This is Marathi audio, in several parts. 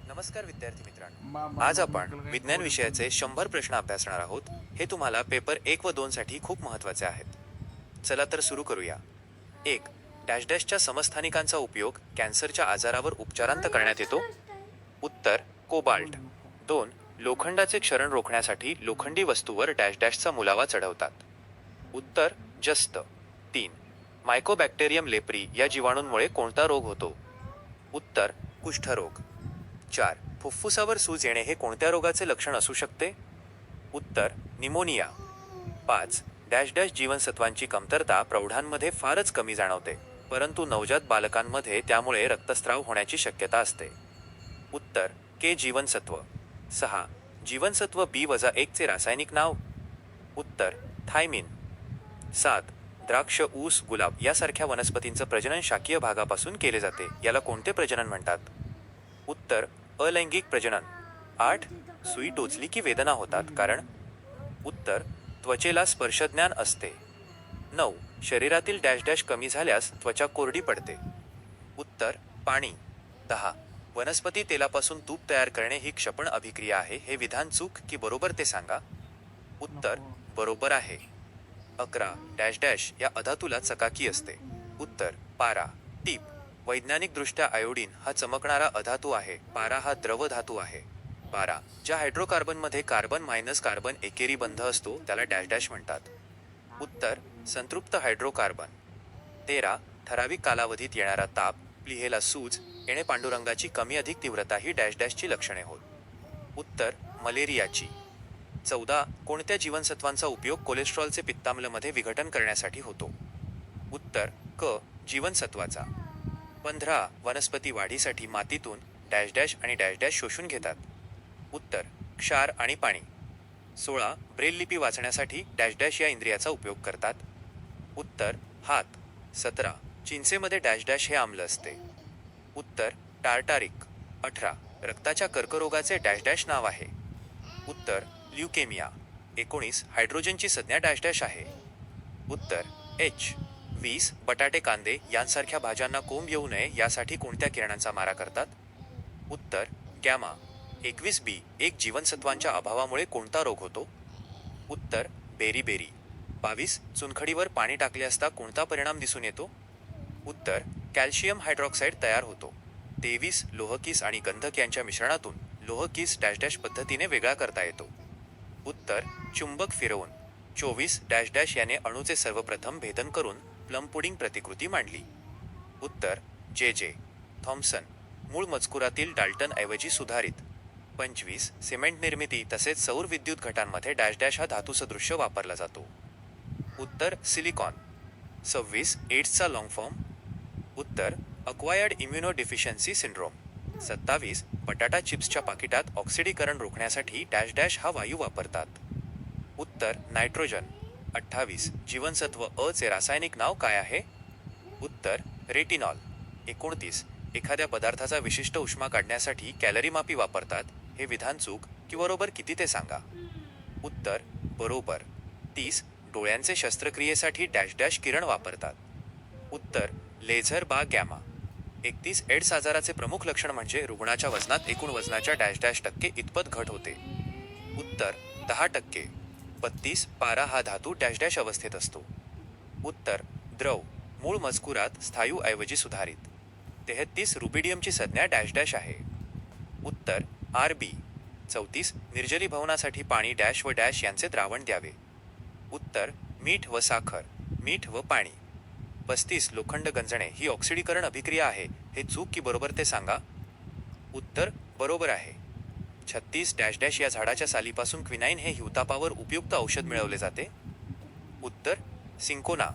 नमस्कार विद्यार्थी मित्रांनो, आज आपण विज्ञान विषयाचे 100 प्रश्न अभ्यासणार आहोत. हे तुम्हाला पेपर 1 व 2 साठी खूप महत्त्वाचे आहेत. चला तर सुरू करूया. 1. डॅश डॅशच्या समस्थानिकांचा उपयोग कॅन्सरच्या आजारावर उपचारांत करण्यात येतो. उत्तर कोबाल्ट. 2. लोखंडाचे क्षरण रोखण्यासाठी लोखंडी वस्तूवर डॅश डॅशचा मुलावा चढवतात. उत्तर जस्त. 3. मायकोबॅक्टेरियम लेप्री या जीवाणूंमुळे कोणता रोग होतो? उत्तर कुष्ठरोग. 4. फुफ्फुसावर सूज येणे हे कोणत्या रोगाचे लक्षण असू शकते? उत्तर निमोनिया. 5. डॅश डॅश जीवनसत्वांची कमतरता प्रौढांमध्ये फारच कमी जाणवते, परंतु नवजात बालकांमध्ये त्यामुळे रक्तस्राव होण्याची शक्यता असते. उत्तर के जीवनसत्व. 6. जीवनसत्व B-1 चे रासायनिक नाव? उत्तर थायमिन. 7. द्राक्ष, ऊस, गुलाब यासारख्या वनस्पतींचं प्रजनन शाकीय भागापासून केले जाते, याला कोणते प्रजनन म्हणतात? उत्तर अलैंगिक प्रजनन. 8. सुई टोचली की वेदना होतात कारण? उत्तर त्वचेला स्पर्शज्ञान असते. 9. शरीरातील डॅश डॅश कमी झाल्यास त्वचा कोरडी पडते. उत्तर पाणी. 10. वनस्पती तेलापासून तूप तयार करणे ही क्षपण अभिक्रिया आहे, हे विधान चूक की बरोबर ते सांगा. उत्तर बरोबर आहे. 11. डॅश डॅश या अधातूला चकाकी असते. उत्तर पारा. टीप. वैज्ञानिकदृष्ट्या आयोडीन हा चमकणारा अधातू आहे, पारा हा द्रव धातू आहे. पारा ज्या हायड्रोकार्बनमध्ये कार्बन मायनस कार्बन एकेरी बंध असतो त्याला डॅश डॅश म्हणतात. उत्तर संतृप्त हायड्रोकार्बन. 13. ठराविक कालावधीत येणारा ताप, प्लीहेला सूज येणे, पांडुरंगाची कमी अधिक तीव्रता ही डॅश डॅशची लक्षणे होत. उत्तर मलेरियाची. 14. कोणत्या जीवनसत्वांचा उपयोग कोलेस्ट्रॉलचे पित्ताम्लमध्ये विघटन करण्यासाठी होतो? उत्तर क जीवनसत्वाचा. 15. वनस्पती वाढीसाठी मातीतून डॅश डॅश आणि डॅश डॅश शोषून घेतात. उत्तर क्षार आणि पाणी. 16. ब्रेल लिपी वाचण्यासाठी डॅश डॅश या इंद्रियाचा उपयोग करतात. उत्तर हात. 17. चिंचेमध्ये डॅश डॅश हे आम्ल असते. उत्तर टार्टारिक. 18. रक्ताच्या कर्करोगाचे डॅश डॅश नाव आहे. उत्तर ल्युकेमिया. 19. हायड्रोजनची संज्ञा डॅश डॅश आहे. उत्तर H. 20. बटाटे, कांदे यांसारख्या भाज्यांना कोंब येऊ नये यासाठी कोणत्या किरणांचा मारा करतात? उत्तर गॅमा. 21. B-1 जीवनसत्वांच्या अभावामुळे कोणता रोग होतो? उत्तर बेरी. 22. चुनखडीवर पाणी टाकले असता कोणता परिणाम दिसून येतो? उत्तर कॅल्शियम हायड्रॉक्साईड तयार होतो. 23. लोहकीस आणि गंधक यांच्या मिश्रणातून लोहकीस डॅश डॅश पद्धतीने वेगळा करता येतो. उत्तर चुंबक फिरवून. 24. डॅश डॅश याने अणूचे सर्वप्रथम भेदन करून प्लम पुडिंग प्रतिकृती मांडली. उत्तर जे थॉम्सन. मूळ मजकुरातील डाल्टन ऐवजी सुधारित. 25. सिमेंट निर्मिती तसेच सौर विद्युत घटांमध्ये डॅश डॅश हा धातुसदृश्य वापरला जातो. उत्तर सिलिकॉन. 26. एड्सचा लॉंग फॉर्म? उत्तर अक्वायर्ड इम्युनो डिफिशियन्सी सिंड्रोम. 27. बटाटा चिप्सच्या पाकिटात ऑक्सिडीकरण रोखण्यासाठी डॅश डॅश हा वायू वापरतात. उत्तर नायट्रोजन. 28. जीवनसत्व अ चे रासायनिक नाव काय आहे? उत्तर रेटिनॉल. 29. एखाद्या पदार्थाचा विशिष्ट उष्मा काढण्यासाठी कॅलरीमापी वापरतात, हे विधान चूक की बरोबर किती ते सांगा. उत्तर बरोबर. 30. डोळ्यांचे शस्त्रक्रियेसाठी डॅश डॅश किरण वापरतात. उत्तर लेझर बा गॅमा. 31. एड्स आजाराचे प्रमुख लक्षण म्हणजे रुग्णाच्या वजनात एकूण वजनाच्या डॅश डॅश टक्के इतपत घट होते. उत्तर 10%. 32. पारा हा धातू डॅश डॅश अवस्थेत असतो. उत्तर द्रव. मूळ मजकुरात स्थायू ऐवजी सुधारित. 33. रुबिडियमची संज्ञा डॅश डॅश आहे. उत्तर RB. 34. निर्जलीभवनासाठी पाणी डॅश व डॅश यांचे द्रावण द्यावे. उत्तर मीठ व साखर, मीठ व पाणी. 35. लोखंड गंजणे ही ऑक्सिडीकरण अभिक्रिया आहे, हे चूक की बरोबर ते सांगा. उत्तर बरोबर आहे. 36. डॅश डॅश या झाडाच्या सालीपासून क्विनाईन हे हिवतापावर उपयुक्त औषध मिळवले जाते. उत्तर सिंकोना.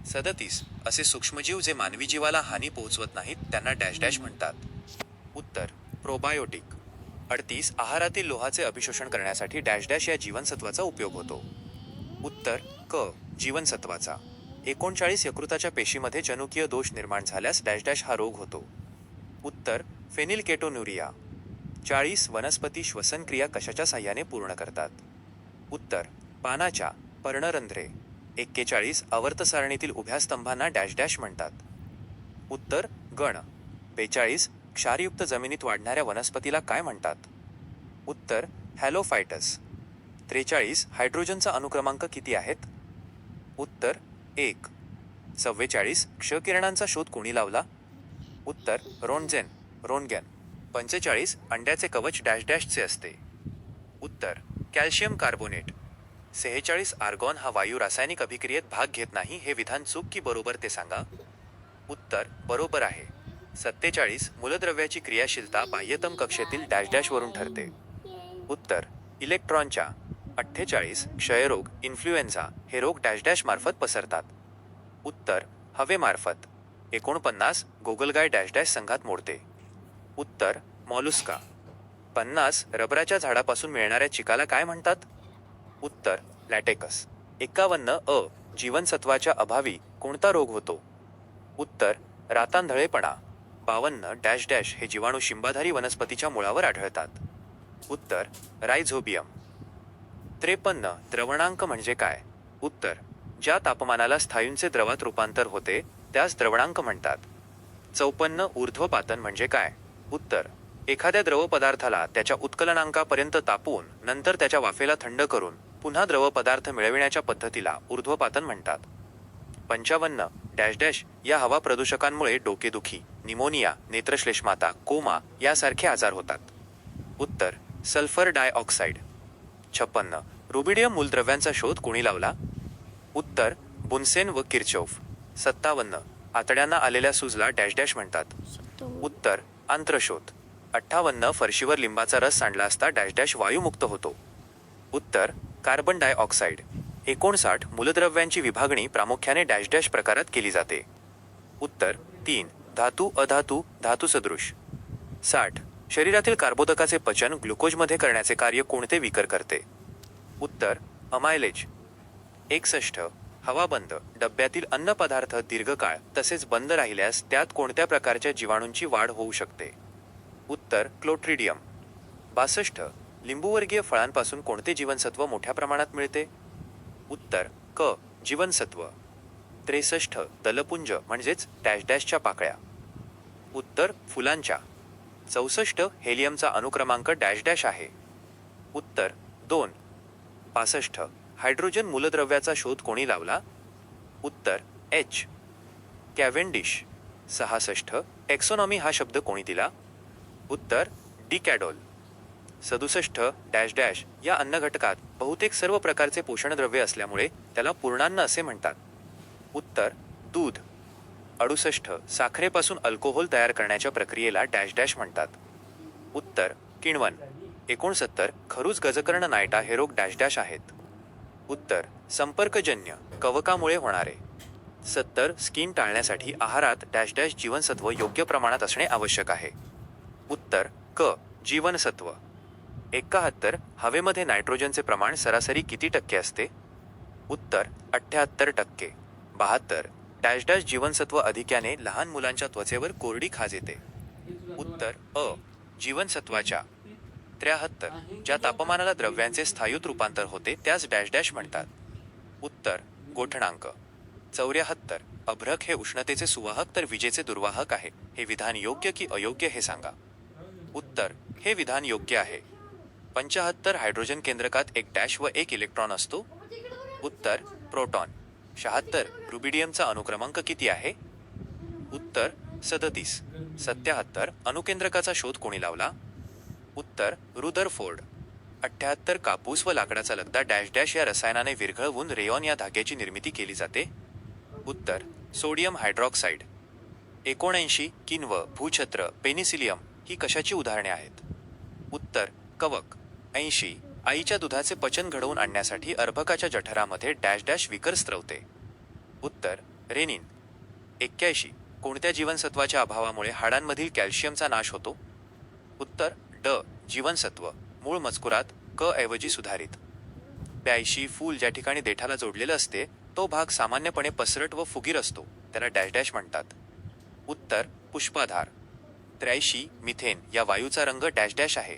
37. असे सूक्ष्मजीव जे मानवी जीवाला हानी पोहोचवत नाहीत त्यांना डॅश डॅश म्हणतात. उत्तर प्रोबायोटिक. 38. आहारातील लोहाचे अभिशोषण करण्यासाठी डॅश डॅश या जीवनसत्वाचा उपयोग होतो. उत्तर क जीवनसत्वाचा. 39. यकृताच्या पेशीमध्ये जनुकीय दोष निर्माण झाल्यास डॅश डॅश हा रोग होतो. उत्तर फेनिलकेटोन्युरिया. 40. वनस्पती श्वसनक्रिया कशाच्या साह्याने पूर्ण करतात? उत्तर पानाच्या पर्णरंध्रे. 41. आवर्त सारणीतील उभ्या स्तंभांना डॅश डॅश म्हणतात. उत्तर गण. 42. क्षारयुक्त जमिनीत वाढणाऱ्या वनस्पतीला काय म्हणतात? उत्तर हॅलोफायटस. 43 हायड्रोजनचा अनुक्रमांक किती आहेत? उत्तर 1. 44 क्षकिरणांचा शोध कोणी लावला? उत्तर रोन्टगेन. 45 अंड्याचे कवच डॅश डॅशचे असते. उत्तर कॅल्शियम कार्बोनेट. 46 आर्गॉन हा वायू रासायनिक अभिक्रियेत भाग घेत नाही, हे विधान चूक की बरोबर ते सांगा. उत्तर बरोबर आहे. 47 मूलद्रव्याची क्रियाशीलता बाह्यतम कक्षेतील डॅश डॅश वरून ठरते. उत्तर इलेक्ट्रॉनच्या. 48 क्षयरोग इन्फ्लुएन्झा हे रोग डॅश डॅश मार्फत पसरतात. उत्तर हवेमार्फत. 49 गोगलगाय डॅश डॅश संघात मोडते. उत्तर मॉलुस्का. 50 रबराच्या झाडापासून मिळणाऱ्या चिकाला काय म्हणतात? उत्तर लॅटेक्स. 51 जीवनसत्वाच्या अभावी कोणता रोग होतो? उत्तर रातांधळेपणा. 52 डॅश डॅश हे जीवाणू शिंबाधारी वनस्पतीच्या मुळावर आढळतात. उत्तर रायझोबियम. 53 द्रवणांक म्हणजे काय? उत्तर ज्या तापमानाला स्थायूंचे द्रवात रूपांतर होते त्यास द्रवणांक म्हणतात. 54 ऊर्ध्वपातन म्हणजे काय? उत्तर एखाद्या द्रव पदार्थाला त्याच्या उत्कलनांकापर्यंत तापवून नंतर त्याच्या वाफेला थंड करून पुन्हा द्रव पदार्थ मिळविण्याच्या पद्धतीला ऊर्ध्वपातन म्हणतात. 55 डॅश डॅश या हवा प्रदूषकांमुळे डोकेदुखी, निमोनिया, नेत्रश्लेष्माता, कोमा यासारखे आजार होतात. उत्तर सल्फर डायऑक्साईड. 56 रुबिडियम मूलद्रव्यांचा शोध कोणी लावला? उत्तर बुन्सेन व किर्चॉफ. 57 आतड्यांना आलेल्या सूजला डॅश डॅश म्हणतात. उत्तर आंत्रशोथ. 58 फरशीवर लिंबाचा रस सांडला असता डॅश डॅश वायुमुक्त होतो. उत्तर कार्बन डायऑक्साईड. 59 मूलद्रव्यांची विभागणी प्रामुख्याने डॅश डॅश प्रकारात केली जाते. उत्तर 3 धातू, अधातू, धातुसदृश. 60 शरीरातील कार्बोदकाचे पचन ग्लुकोजमध्ये करण्याचे कार्य कोणते विकर करते? उत्तर अमायलेज. 61 हवा बंद डब्यातील अन्नपदार्थ दीर्घकाळ तसेच बंद राहिल्यास त्यात कोणत्या प्रकारच्या जीवाणूंची वाढ होऊ शकते? उत्तर क्लोट्रिडियम. 62 लिंबूवर्गीय फळांपासून कोणते जीवनसत्व मोठ्या प्रमाणात मिळते? उत्तर क जीवनसत्व. 63 दलपुंज म्हणजेच डॅश डॅशच्या पाकळ्या. उत्तर फुलांच्या. 64 हेलियमचा अनुक्रमांक डॅश डॅश आहे. उत्तर 2. 65 हायड्रोजन मूलद्रव्याचा शोध कोणी लावला? उत्तर एच. कॅव्हेंडिश. 66 टेक्सोनॉमी हा शब्द कोणी दिला? उत्तर डी कॅडोल. 67 डॅश डॅश या अन्नघटकात बहुतेक सर्व प्रकारचे पोषणद्रव्ये असल्यामुळे त्याला पूर्णान्न असे म्हणतात. उत्तर दूध. 68 साखरेपासून अल्कोहोल तयार करण्याच्या प्रक्रियेला डॅश डॅश म्हणतात. उत्तर किण्वन. 69 खरुज गजकर्ण नायटा हे रोग डॅश डॅश आहेत. उत्तर संपर्कजन्य कवकामुळे होणारे. 70 स्किन टाळण्यासाठी आहारात डॅश डॅश जीवनसत्व योग्य प्रमाणात असणे आवश्यक आहे. उत्तर क जीवनसत्व. 71 हवेमध्ये नायट्रोजनचे प्रमाण सरासरी किती टक्के असते? उत्तर 78%. 72 डॅश डॅश जीवनसत्व अधिक्याने लहान मुलांच्या त्वचेवर कोरडी खाज येते. उत्तर अ जीवनसत्वाच्या. 73 ज्या तापमानाला द्रव्यांचे स्थायूत रूपांतर होते त्यास डॅश डॅश म्हणतात. उत्तर गोठणांक. 74 अभ्रक हे उष्णतेचे सुवाहक तर विजेचे दुर्वाहक आहे, हे विधान योग्य की अयोग्य हे सांगा. उत्तर हे विधान योग्य आहे. 75 हायड्रोजन केंद्रकात एक डॅश व एक इलेक्ट्रॉन असतो. उत्तर प्रोटॉन. 76 रुबिडियमचा अनुक्रमांक किती आहे? उत्तर 37. 77 अणुकेंद्रकाचा शोध कोणी लावला? उत्तर रुदरफोर्ड. 78 कापूस व लाकडाचा लगदा डॅश डॅश या रसायनाने विरघळवून रेयॉन या धाग्याची निर्मिती केली जाते. उत्तर सोडियम हायड्रॉक्साईड. 79 किण्व, भूछत्र, पेनिसिलियम ही कशाची उदाहरणे आहेत? उत्तर कवक. 80 आईच्या दुधाचे पचन घडवून आणण्यासाठी अर्भकाच्या जठरामध्ये डॅश डॅश विकर स्त्रवते. उत्तर रेनिन. 81 कोणत्या जीवनसत्वाच्या अभावामुळे हाडांमधील कॅल्शियमचा नाश होतो? उत्तर ड जीवनसत्व. मूळ मजकुरात क ऐवजी सुधारित. 82 फूल ज्या ठिकाणी देठाला जोडलेलं असते तो भाग सामान्यपणे पसरट व फुगीर असतो, त्याला डॅश डॅश म्हणतात. उत्तर पुष्पाधार. 83 मिथेन या वायूचा रंग डॅश डॅश आहे.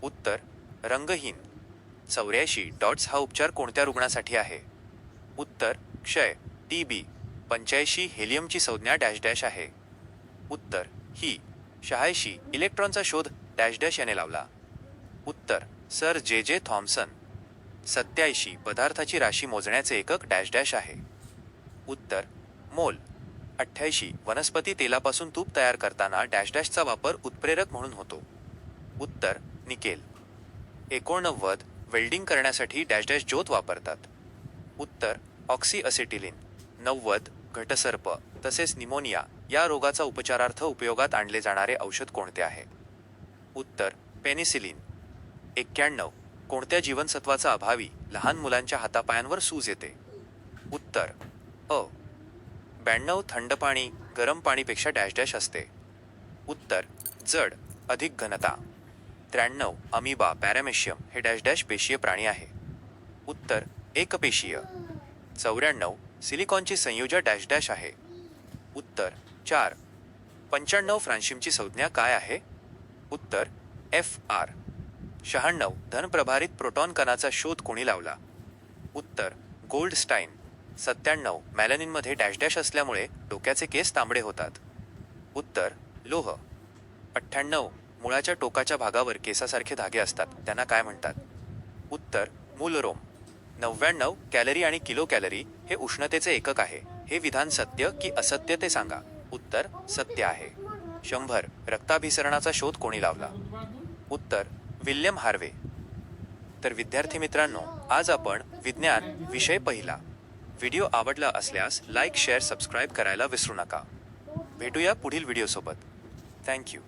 उत्तर रंगहीन. 84 डॉट्स हा उपचार कोणत्या रुग्णासाठी आहे? उत्तर क्षय, टीबी. 85 हेलियमची संज्ञा डॅश डॅश आहे. उत्तर ही. 86 इलेक्ट्रॉनचा शोध डॅश डॅश याने लावला. उत्तर सर जे जे थॉम्सन. 87 पदार्थाची राशी मोजण्याचे एकक डॅश डॅश आहे. उत्तर मोल. 88 वनस्पती तेलापासून तूप तयार करताना डॅश डॅशचा वापर उत्प्रेरक म्हणून होतो. उत्तर निकेल. 89 वेल्डिंग करण्यासाठी डॅश डॅश ज्योत वापरतात. उत्तर ऑक्सी असेटिलिन. 90 घटसर्प तसेच निमोनिया या रोगाचा उपचारार्थ उपयोगात आणले जाणारे औषध कोणते आहे? उत्तर पेनिसिलिन. 91 कोणत्या जीवनसत्वाचा अभावी लहान मुलांच्या हातापायांवर सूज येते? उत्तर अ. 92 थंड पाणी गरम पाणीपेक्षा डॅश डॅश असते. उत्तर जड अधिक घनता. 93 अमिबा पॅरामेशियम हे डॅश डॅश पेशीय प्राणी आहे. उत्तर एकपेशीय. 94 सिलिकॉनची संयोजा डॅश डॅश आहे. उत्तर 4. 95 फ्रान्शिमची संज्ञा काय आहे? उत्तर Fr. 96 धनप्रभारित प्रोटॉन कणाचा शोध कोणी लावला? उत्तर गोल्डस्टाईन. 97 मॅलॅनिनमध्ये डॅश डॅश असल्यामुळे डोक्याचे केस तांबडे होतात. उत्तर लोह. 98 मुळाच्या टोकाच्या भागावर केसासारखे धागे असतात त्यांना काय म्हणतात? उत्तर मूलरोम. 99 कॅलरी आणि किलो कॅलरी हे उष्णतेचे एकक आहे. हे विधान सत्य की असत्य ते सांगा. उत्तर सत्य आहे. 100 रक्ताभिसरणाचा शोध कोणी लावला? उत्तर विल्यम हार्वे. तर विद्यार्थी मित्रांनो, आज आपण विज्ञान विषय पहिला. व्हिडिओ आवडला असल्यास लाईक शेअर सबस्क्राईब करायला विसरू नका. भेटूया पुढील व्हिडिओसोबत. थँक्यू.